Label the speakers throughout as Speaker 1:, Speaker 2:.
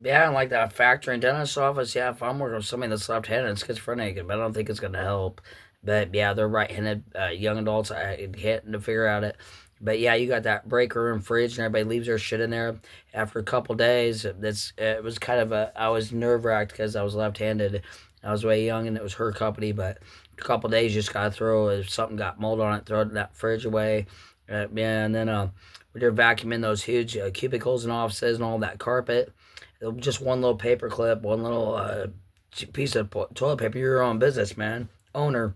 Speaker 1: Yeah, and like that factory and dentist office, yeah, if I'm working with somebody that's left-handed and schizophrenic, but I don't think it's gonna help. But yeah, they're right-handed young adults. I can't to figure out it. But yeah, you got that breaker room fridge, and everybody leaves their shit in there. After a couple days, it was kind of a I was nerve wracked because I was left-handed. I was way young, and it was her company. But a couple days, you just gotta throw if something got mold on it, throw that fridge away. Yeah, and then when you're vacuuming those huge cubicles and offices and all that carpet, just one little paper clip, one little piece of toilet paper. You're your own business, man. Owner.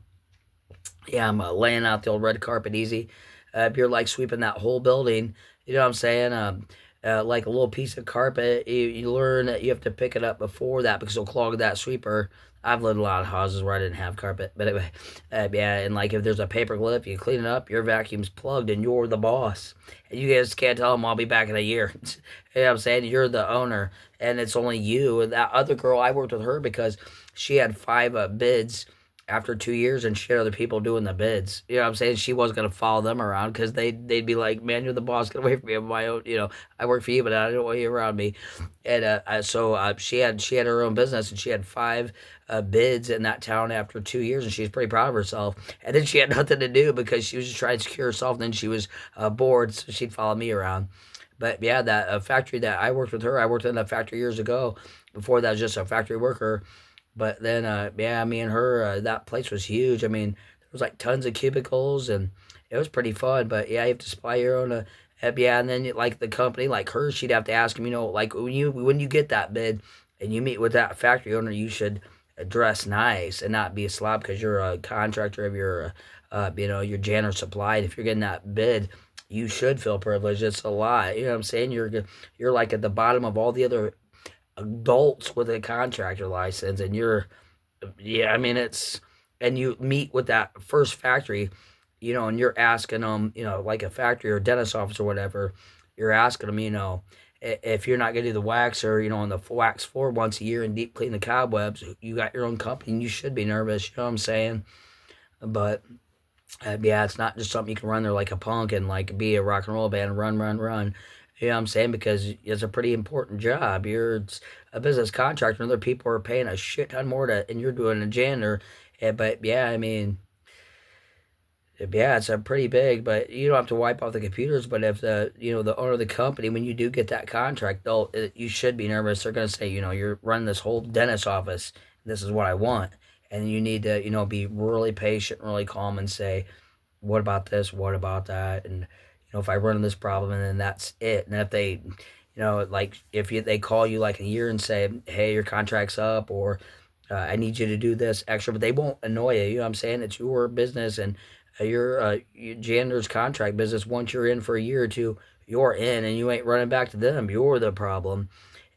Speaker 1: Yeah, I'm laying out the old red carpet easy. If you're like sweeping that whole building, you know what I'm saying? Like a little piece of carpet, you learn that you have to pick it up before that because it'll clog that sweeper. I've lived in a lot of houses where I didn't have carpet, but anyway, yeah, and like if there's a paper clip, you clean it up, your vacuum's plugged, and you're the boss. And you guys can't tell them I'll be back in a year. You know what I'm saying? You're the owner, and it's only you. And that other girl, I worked with her because she had five bids after 2 years and she had other people doing the bids. You know what I'm saying? She wasn't gonna follow them around because they'd be like, "Man, you're the boss. Get away from me. I'm my own. You know, I work for you, but I don't want you around me." And she had her own business and she had five bids in that town after 2 years, and she's pretty proud of herself. And then she had nothing to do because she was just trying to secure herself. And then she was bored, so she'd follow me around. But yeah, that factory that I worked with her, I worked in that factory years ago. Before that, was just a factory worker, but then, yeah, me and her, that place was huge. I mean, there was like tons of cubicles, and it was pretty fun. But yeah, you have to supply your own. Yeah, and then like the company, like her, she'd have to ask him. Like when you get that bid, and you meet with that factory owner, you should dress nice and not be a slob because you're a contractor of your janitor supply. And if you're getting that bid, you should feel privileged. It's a lot. You know what I'm saying? You're like at the bottom of all the other adults with a contractor license, and yeah, I mean, and you meet with that first factory, and you're asking them, like a factory or dentist office or whatever, you're asking them, if you're not going to do the wax or, on the wax floor once a year and deep clean the cobwebs, you got your own company and you should be nervous, you know what I'm saying? But yeah, it's not just something you can run there like a punk and like be a rock and roll band and run, run, run. You know what I'm saying? Because it's a pretty important job. You're a business contractor, and other people are paying a shit ton more and you're doing a janitor. But yeah, I mean, yeah, it's a pretty big, but you don't have to wipe off the computers. But if the owner of the company, when you do get that contract, you should be nervous. They're going to say, you're running this whole dentist office. This is what I want. And you need to, be really patient, really calm and say, what about this? What about that? And if I run into this problem, and then that's it. And if they, like if they call you like a year and say, hey, your contract's up, or I need you to do this extra, but they won't annoy you. You know what I'm saying? It's your business, and your janitor's contract business. Once you're in for a year or two, you're in, and you ain't running back to them. You're the problem.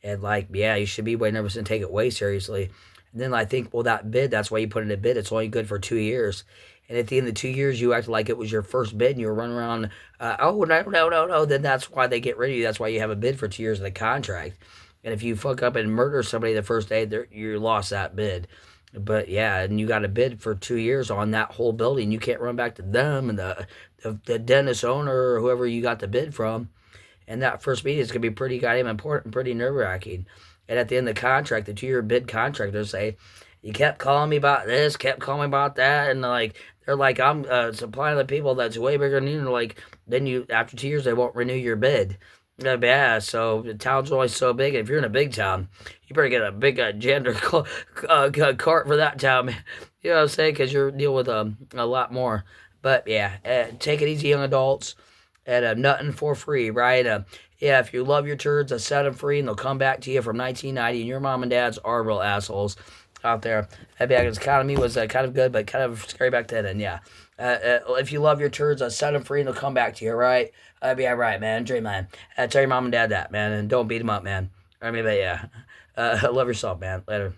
Speaker 1: And like, yeah, you should be way nervous and take it way seriously. And then I think, well, that bid, that's why you put in a bid. It's only good for 2 years. And at the end of the 2 years, you acted like it was your first bid and you were running around, oh, no, no, no, no. Then that's why they get rid of you. That's why you have a bid for 2 years of the contract. And if you fuck up and murder somebody the first day, you lost that bid. But yeah, and you got a bid for 2 years on that whole building. You can't run back to them and the dentist owner or whoever you got the bid from. And that first meeting is going to be pretty goddamn important, pretty nerve wracking. And at the end of the contract, the 2 year bid contract, they'll say, you kept calling me about this, kept calling me about that. And they're like, I'm supplying the people that's way bigger than you. And like, then after 2 years, they won't renew your bid. Yeah, so the town's only so big. And if you're in a big town, you better get a big gender cart for that town, man. You know what I'm saying? Because you're dealing with a lot more. But yeah, take it easy, young adults. And nothing for free, right? Yeah, if you love your turds, set them free, and they'll come back to you from 1990. And your mom and dads are real assholes out there. That economy was kind of good, but kind of scary back then. And yeah, if you love your turds, set them free, and they'll come back to you, right? Yeah, right, man. Dreamland. Tell your mom and dad that, man, and don't beat them up, man. I mean, but yeah, love yourself, man. Later.